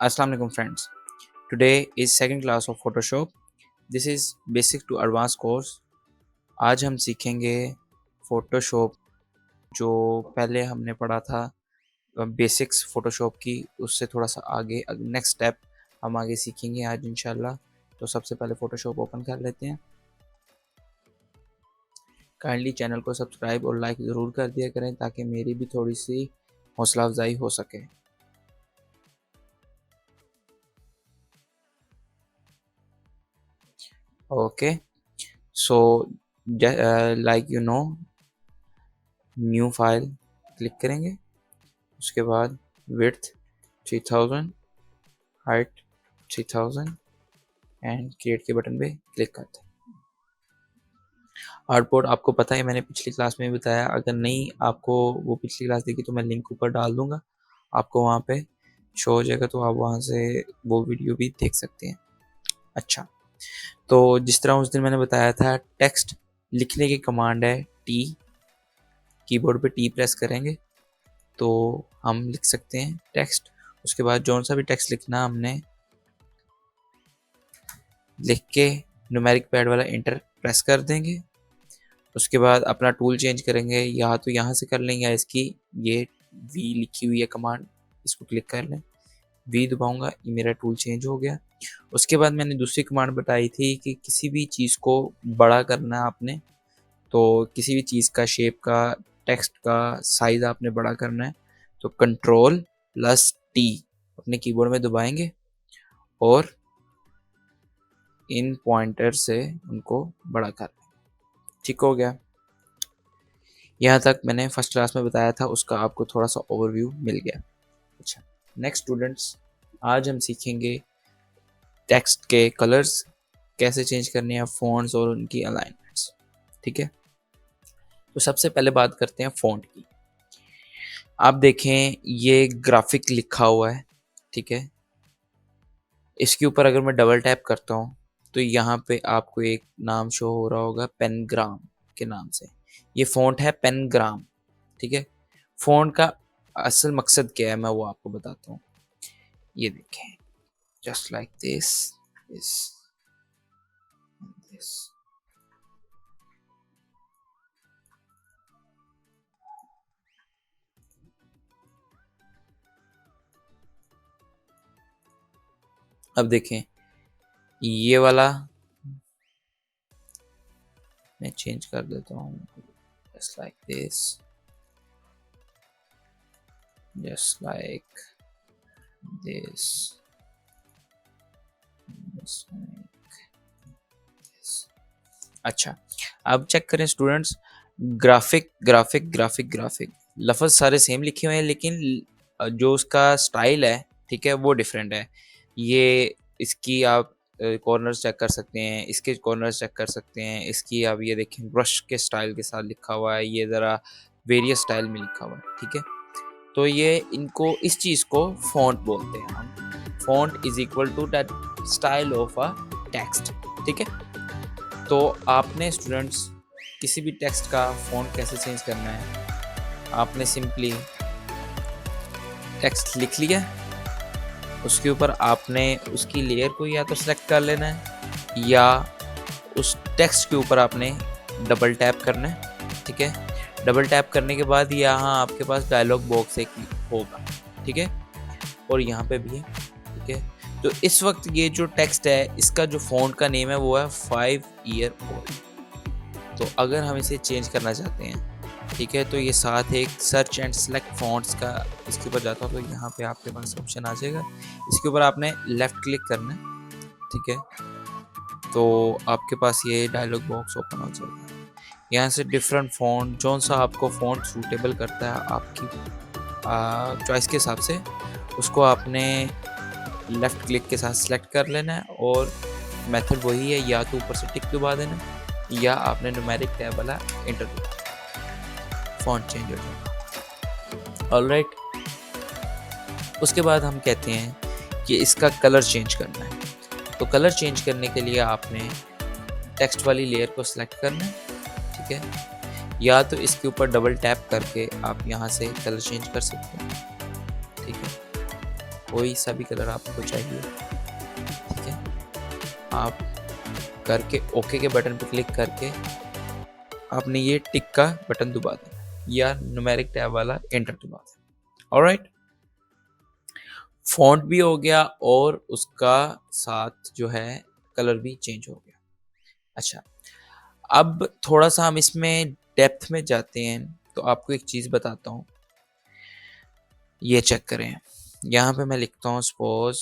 Assalamu alaikum friends. Today is second class of Photoshop. This is basic to advanced course. आज हम सीखेंगे Photoshop जो पहले हमने पढ़ा था बेसिक्स Photoshop की, उससे थोड़ा सा आगे नेक्स्ट स्टेप हम आगे सीखेंगे आज इंशाल्लाह। तो सबसे पहले Photoshop ओपन कर लेते हैं। काइंडली चैनल को सब्सक्राइब और लाइक ज़रूर कर दिया करें ताकि मेरी भी थोड़ी सी हौसला अफजाई हो सके। Okay, so like you know, new file click करेंगे। उसके बाद विड्थ 3000, हाइट 3000 एंड क्रिएट के बटन पे क्लिक करते हैं। आउटपुट आपको पता है, मैंने पिछली क्लास में भी बताया। अगर नहीं आपको वो पिछली क्लास देखी तो मैं लिंक ऊपर डाल दूंगा, आपको वहाँ पे शो हो जाएगा, तो आप वहाँ से वो वीडियो भी देख सकते हैं। अच्छा, तो जिस तरह उस दिन मैंने बताया था, टेक्स्ट लिखने की कमांड है टी। कीबोर्ड पे टी प्रेस करेंगे तो हम लिख सकते हैं टेक्स्ट। उसके बाद जौन सा भी टेक्स्ट लिखना हमने लिख के न्यूमेरिक पैड वाला इंटर प्रेस कर देंगे। उसके बाद अपना टूल चेंज करेंगे, या तो यहाँ से कर लें या इसकी ये वी लिखी हुई है कमांड, इसको क्लिक कर लें। वी दबाऊंगा, ये मेरा टूल चेंज हो गया। उसके बाद मैंने दूसरी कमांड बताई थी कि किसी भी चीज़ को बड़ा करना है आपने, तो किसी भी चीज़ का शेप का टेक्स्ट का साइज़ आपने बड़ा करना है तो कंट्रोल प्लस टी अपने कीबोर्ड में दबाएंगे और इन पॉइंटर से उनको बड़ा कर लें। ठीक हो गया। यहाँ तक मैंने फर्स्ट क्लास में बताया था, उसका आपको थोड़ा सा ओवरव्यू मिल गया। अच्छा, नेक्स्ट स्टूडेंट्स, आज हम सीखेंगे टेक्स्ट के कलर्स कैसे चेंज करने हैं, फ़ॉन्ट्स और उनकी अलाइनमेंट्स। ठीक है, तो सबसे पहले बात करते हैं फ़ॉन्ट की। आप देखें ये ग्राफिक लिखा हुआ है, ठीक है। इसके ऊपर अगर मैं डबल टैप करता हूँ तो यहाँ पे आपको एक नाम शो हो रहा होगा पेनग्राम के नाम से। ये फ़ॉन्ट है पेनग्राम, ठीक है। फ़ॉन्ट का असल मकसद क्या है मैं वो आपको बताता हूँ। ये देखें, जस्ट लाइक दिस, अब देखें ये वाला मैं चेंज कर देता हूँ, just like this, just like this, अच्छा, अब चेक करें students, graphic graphic graphic graphic लफ्ज़ सारे सेम लिखे हुए हैं, लेकिन जो उसका स्टाइल है, ठीक है, वो डिफरेंट है। ये इसकी आप कॉर्नर्स चेक कर सकते हैं, इसके कॉर्नर्स चेक कर सकते हैं, इसकी आप ये देखें ब्रश के स्टाइल के साथ लिखा हुआ है, ये ज़रा वेरियस स्टाइल में लिखा हुआ है, ठीक है। तो ये इनको इस चीज़ को फ़ॉन्ट बोलते हैं हम। Font is equal to that style of a text, ठीक है। तो आपने स्टूडेंट्स किसी भी टेक्स्ट का फ़ॉन्ट कैसे चेंज करना है, आपने सिंपली टेक्स्ट लिख लिया, उसके ऊपर आपने उसकी लेयर को या तो सिलेक्ट कर लेना है या उस टेक्स्ट के ऊपर आपने डबल टैप करना है, ठीक है। डबल टैप करने के बाद यहाँ आपके पास डायलॉग बॉक्स एक होगा, ठीक है, और यहाँ पे भी है, ठीक है। तो इस वक्त ये जो टेक्स्ट है इसका जो फ़ॉन्ट का नेम है वो है 5 ईयर ओल्ड। तो अगर हम इसे चेंज करना चाहते हैं, ठीक है, तो ये साथ एक सर्च एंड सेलेक्ट फ़ॉन्ट्स का इसके ऊपर जाता हूँ, तो यहाँ पे आपके पास ऑप्शन आ जाएगा, इसके ऊपर आपने लेफ़्ट क्लिक करना है, ठीक है। तो आपके पास ये डायलॉग बॉक्स ओपन हो जाएगा। यहाँ से डिफरेंट फ़ॉन्ट, जौन सा आपको फ़ॉन्ट सूटेबल करता है आपकी चॉइस के हिसाब से, उसको आपने लेफ़्ट क्लिक के साथ सेलेक्ट कर लेना है और मेथड वही है, या तो ऊपर से टिक दबा देना या आपने न्यूमेरिक टैब वाला एंटर दबा, फ़ॉन्ट चेंज हो जाएगा। ऑलराइट, उसके बाद हम कहते हैं कि इसका कलर चेंज करना है। तो कलर चेंज करने के लिए आपने टेक्स्ट वाली लेयर को सिलेक्ट करना है, ठीक है, या तो इसके ऊपर डबल टैप करके आप यहाँ से कलर चेंज कर सकते हैं, ठीक है। कोई सा भी कलर आपको चाहिए, ठीक है। आप करके ओके के बटन पर क्लिक करके आपने ये टिक का बटन दबा देना या न्यूमेरिक टैब वाला एंटर दबा देना। ऑलराइट, फॉन्ट भी हो गया और उसका साथ जो है कलर भी चेंज हो गया। अच्छा, अब थोड़ा सा हम इसमें डेप्थ में जाते हैं, तो आपको एक चीज़ बताता हूँ, ये चेक करें। यहाँ पे मैं लिखता हूँ सपोज,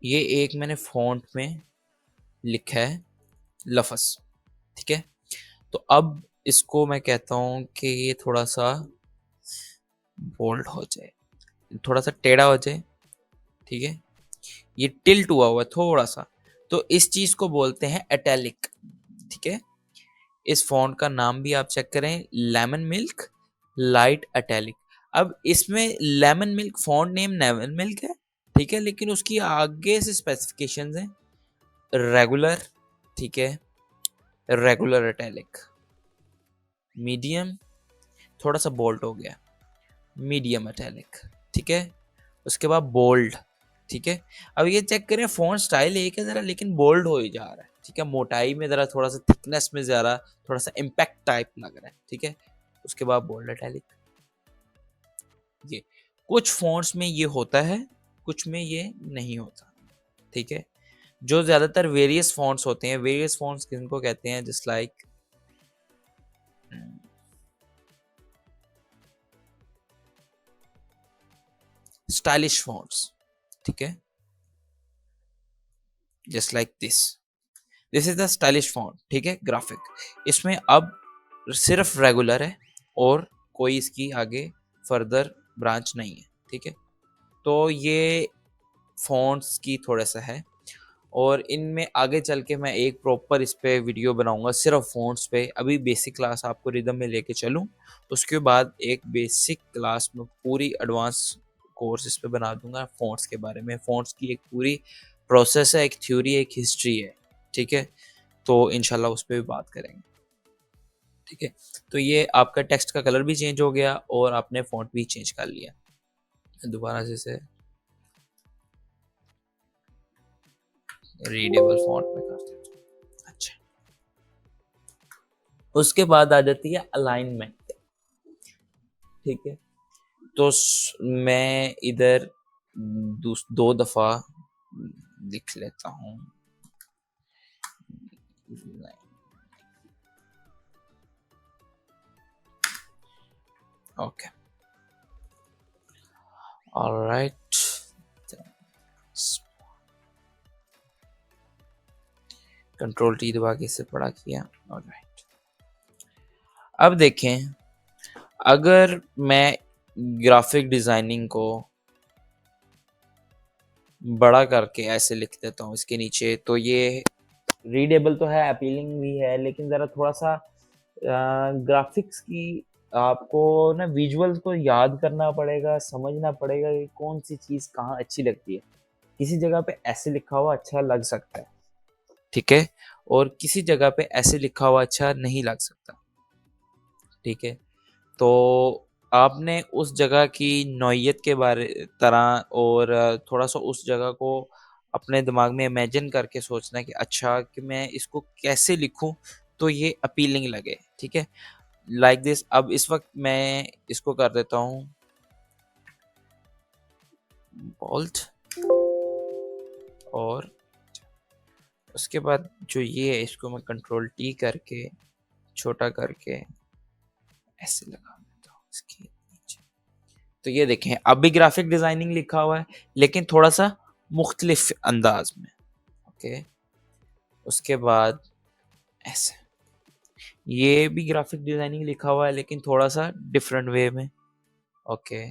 ये एक मैंने फॉन्ट में लिखा है लफ्ज़, ठीक है। तो अब इसको मैं कहता हूँ कि ये थोड़ा सा बोल्ड हो जाए, थोड़ा सा टेढ़ा हो जाए, ठीक है। ये टिल्ट हुआ हुआ है थोड़ा सा, तो इस चीज को बोलते हैं एटैलिक, ठीक है। इस फॉन्ट का नाम भी आप चेक करें, लेमन मिल्क लाइट एटैलिक। अब इसमें lemon milk font name lemon milk है, ठीक है, लेकिन उसकी आगे से स्पेसिफिकेशंस हैं रेगुलर, ठीक है, रेगुलर एटैलिक, मीडियम, थोड़ा सा बोल्ड हो गया, मीडियम एटैलिक, ठीक है, उसके बाद बोल्ड, ठीक है। अब ये चेक करें, फॉन्ट स्टाइल एक है जरा, लेकिन बोल्ड हो ही जा रहा है, ठीक है, मोटाई में जरा थोड़ा सा, थिकनेस में जरा थोड़ा सा इम्पैक्ट टाइप लग रहा है, ठीक है। उसके बाद बोल्ड इटैलिक, ये कुछ फॉन्ट्स में ये होता है, कुछ में ये नहीं होता, ठीक है। जो ज्यादातर वेरियस फॉन्ट्स होते हैं, वेरियस फॉन्ट्स किनको कहते हैं, जस्ट लाइक स्टाइलिश फॉन्ट्स, ठीक है, just like this is the stylish font, ठीक है, ग्राफिक। इसमें अब सिर्फ रेगुलर है और कोई इसकी आगे फर्दर ब्रांच नहीं है, ठीक है। तो ये फॉन्ट्स की थोड़ा सा है, और इनमें आगे चल के मैं एक प्रॉपर इस पे वीडियो बनाऊंगा सिर्फ फॉन्ट्स पे। अभी बेसिक क्लास आपको रिदम में लेके चलूं, उसके बाद एक बेसिक क्लास में पूरी एडवांस कोर्स इस पे बना दूंगा फॉन्ट्स के बारे में। फॉन्ट्स की एक पूरी प्रोसेस है, एक थ्योरी, एक हिस्ट्री है, ठीक है। तो इनशाला उस पर भी बात करेंगे, ठीक है। तो ये आपका टेक्स्ट का कलर भी चेंज हो गया और आपने फॉन्ट भी चेंज कर लिया। दोबारा से रीडेबल फॉन्ट में कर देता हूँ। अच्छा, उसके बाद आ जाती है अलाइनमेंट, ठीक है। तो मैं इधर दो दफा लिख लेता हूँ, ओके, ऑलराइट, कंट्रोल टी दबा के इसे बड़ा किया, ऑलराइट। अब देखें, अगर मैं ग्राफिक डिजाइनिंग को बड़ा करके ऐसे लिख देता हूँ इसके नीचे, तो ये रीडेबल तो है, अपीलिंग भी है, लेकिन ज़रा थोड़ा सा ग्राफिक्स की आपको ना विजुअल्स को याद करना पड़ेगा, समझना पड़ेगा कि कौन सी चीज़ कहाँ अच्छी लगती है। किसी जगह पे ऐसे लिखा हुआ अच्छा लग सकता है, ठीक है, और किसी जगह पे ऐसे लिखा हुआ अच्छा नहीं लग सकता, ठीक है। तो आपने उस जगह की नौइयत के बारे तरह और थोड़ा सा उस जगह को अपने दिमाग में इमेजिन करके सोचना कि अच्छा कि मैं इसको कैसे लिखूं तो ये अपीलिंग लगे, ठीक है, लाइक दिस। अब इस वक्त मैं इसको कर देता हूँ बोल्ड, और उसके बाद जो ये है इसको मैं कंट्रोल टी करके छोटा करके ऐसे लगा देता हूँ इसके नीचे। तो ये देखें, अब भी ग्राफिक डिजाइनिंग लिखा हुआ है, लेकिन थोड़ा सा मुख्तलिफ अंदाज में, ओके। उसके बाद ऐसे ये भी ग्राफिक डिजाइनिंग लिखा हुआ है, लेकिन थोड़ा सा डिफरेंट वे में, ओके।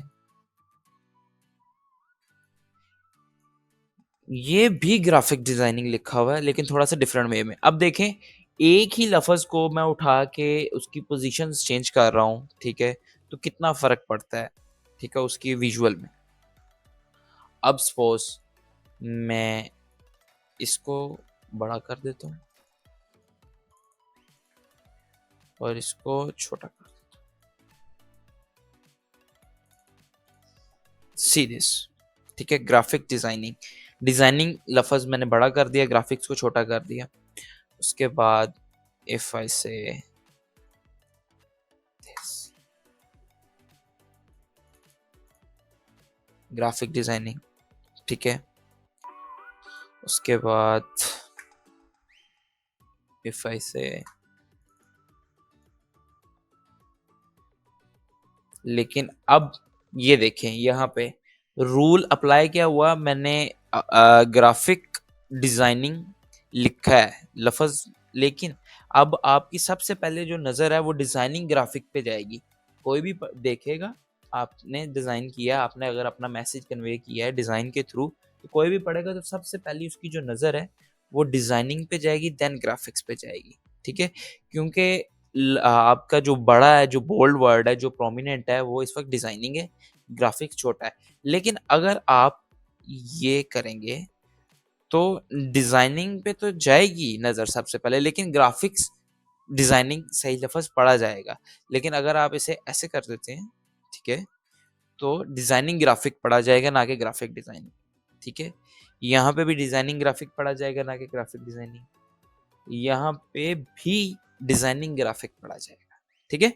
ये भी ग्राफिक डिजाइनिंग लिखा हुआ है, लेकिन थोड़ा सा डिफरेंट वे में। अब देखें, एक ही लफ्ज को मैं उठा के उसकी पोजीशंस चेंज कर रहा हूँ, ठीक है, तो कितना फर्क पड़ता है, ठीक है, उसकी विजुअल में। अब सपोज मैं इसको बड़ा कर देता हूँ, और इसको छोटा कर देता हूँ। सी दिस, ठीक है। ग्राफिक डिजाइनिंग, डिजाइनिंग लफ्ज मैंने बड़ा कर दिया, ग्राफिक्स को छोटा कर दिया। उसके बाद इफ आई से ग्राफिक डिजाइनिंग, ठीक है। उसके बाद इफ आई से, लेकिन अब ये देखें यहाँ पे रूल अप्लाई क्या हुआ, मैंने ग्राफिक डिजाइनिंग लिखा है लफ्ज, लेकिन अब आपकी सबसे पहले जो नज़र है वो डिजाइनिंग ग्राफिक पे जाएगी। कोई भी देखेगा आपने डिज़ाइन किया, आपने अगर अपना मैसेज कन्वे किया है डिज़ाइन के थ्रू, तो कोई भी पढ़ेगा तो सबसे पहली उसकी जो नज़र है वो डिज़ाइनिंग पे जाएगी, देन ग्राफिक्स पे जाएगी, ठीक है। क्योंकि आपका जो बड़ा है, जो बोल्ड वर्ड है, जो प्रोमिनेंट है, वो इस वक्त डिज़ाइनिंग है, ग्राफिक्स छोटा है। लेकिन अगर आप ये करेंगे तो डिज़ाइनिंग पे तो जाएगी नज़र सबसे पहले, लेकिन ग्राफिक्स डिज़ाइनिंग सही लफ्ज़ पढ़ा जाएगा। लेकिन अगर आप इसे ऐसे कर देते हैं, ठीक है, तो डिज़ाइनिंग ग्राफिक पढ़ा जाएगा, ना कि ग्राफिक डिज़ाइनिंग, ठीक है। यहाँ पे भी डिज़ाइनिंग ग्राफिक पढ़ा जाएगा, ना कि ग्राफिक डिज़ाइनिंग। यहाँ पे भी डिज़ाइनिंग ग्राफिक पढ़ा जाएगा, ठीक है।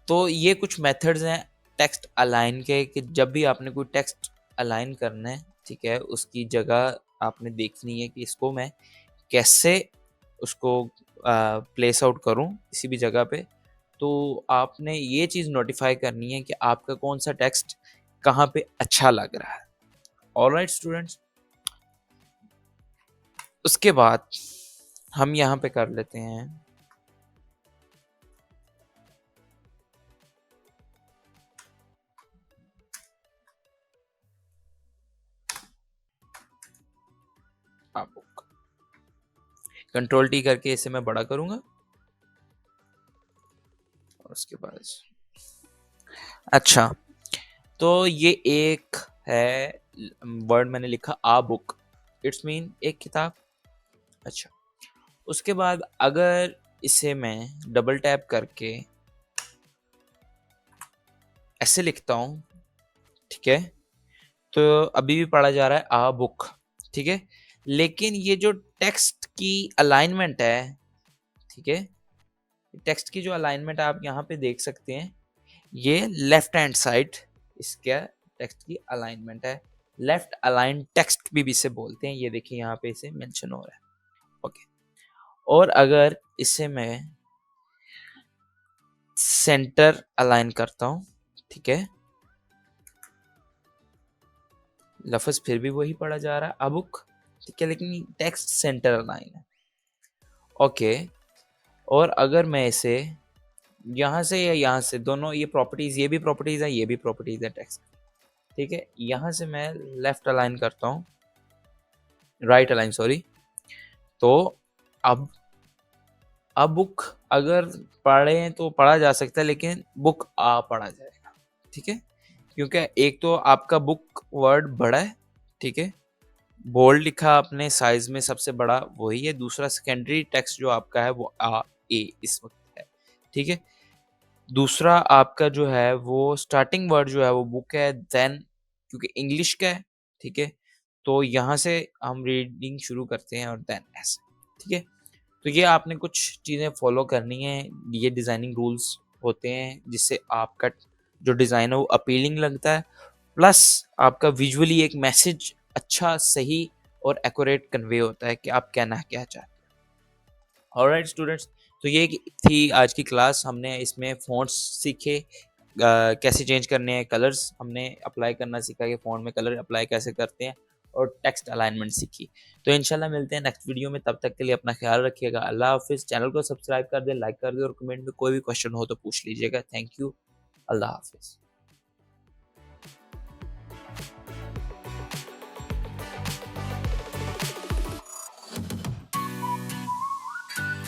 तो ये कुछ मेथड्स हैं टेक्स्ट अलाइन के, कि जब भी आपने कोई टेक्स्ट अलाइन करना है, ठीक है, उसकी जगह आपने देखनी है कि इसको मैं कैसे उसको प्लेस आउट करूं किसी भी जगह पे। तो आपने ये चीज़ नोटिफाई करनी है कि आपका कौन सा टेक्स्ट कहाँ पे अच्छा लग रहा है। ऑलराइट स्टूडेंट्स, उसके बाद हम यहाँ पे कर लेते हैं आप कंट्रोल टी करके इसे मैं बड़ा करूंगा, और उसके बाद अच्छा, तो ये एक है वर्ड मैंने लिखा आ बुक, इट्स मीन एक किताब। अच्छा, उसके बाद अगर इसे मैं डबल टैप करके ऐसे लिखता हूँ, ठीक है, तो अभी भी पढ़ा जा रहा है आ बुक, ठीक है। लेकिन ये जो टेक्स्ट की अलाइनमेंट है, ठीक है, टेक्स्ट की जो अलाइनमेंट आप यहाँ पे देख सकते हैं, ये लेफ्ट हैंड साइड इसका टेक्स्ट की अलाइनमेंट है। लेफ्ट अलाइन टेक्स्ट भी इसे बोलते हैं, ये देखिए यहाँ पे इसे मेंशन हो रहा है, ओके। और अगर इसे मैं सेंटर अलाइन करता हूँ, ठीक है, लफ्ज फिर भी वही पढ़ा जा रहा है अबुक, ठीक है, लेकिन टेक्स्ट सेंटर अलाइन है, ओके। और अगर मैं इसे यहाँ से या यहाँ से, दोनों ये प्रॉपर्टीज, ये भी प्रॉपर्टीज है, ये भी प्रॉपर्टीज है टेक्स्ट, ठीक है, यहाँ से मैं लेफ्ट अलाइन करता हूँ, राइट अलाइन सॉरी, तो अब बुक अगर पढ़े तो पढ़ा जा सकता है, लेकिन बुक आ पढ़ा जाएगा, ठीक है। क्योंकि एक तो आपका बुक वर्ड बड़ा है, ठीक है, बोल्ड लिखा आपने, साइज में सबसे बड़ा वही है। दूसरा सेकेंडरी टेक्स्ट जो आपका है वो आ ए इस वक्त है, ठीक है। दूसरा आपका जो है वो स्टार्टिंग वर्ड जो है वो बुक है, देन क्योंकि इंग्लिश का है, ठीक है, तो यहाँ से हम रीडिंग शुरू करते हैं और देन ऐसे, ठीक है। तो ये आपने कुछ चीज़ें फॉलो करनी है, ये डिज़ाइनिंग रूल्स होते हैं जिससे आपका जो डिज़ाइन है वो अपीलिंग लगता है, प्लस आपका विजुअली एक मैसेज अच्छा, सही और एक्यूरेट कन्वे होता है कि आप कहना क्या चाहते हैं। ऑलराइट स्टूडेंट्स, तो ये थी आज की क्लास। हमने इसमें फ़ॉन्ट्स सीखे, कैसे चेंज करने हैं, कलर्स हमने अप्लाई करना सीखा कि फ़ॉन्ट में कलर अप्लाई कैसे करते हैं, और टेक्स्ट अलाइनमेंट सीखी। तो इंशाल्लाह मिलते हैं नेक्स्ट वीडियो में, तब तक के लिए अपना ख्याल रखिएगा। अल्लाह हाफिज़। चैनल को सब्सक्राइब कर दें, लाइक कर दें, और कमेंट में कोई भी क्वेश्चन हो तो पूछ लीजिएगा। Thank you. अल्लाह हाफिज़।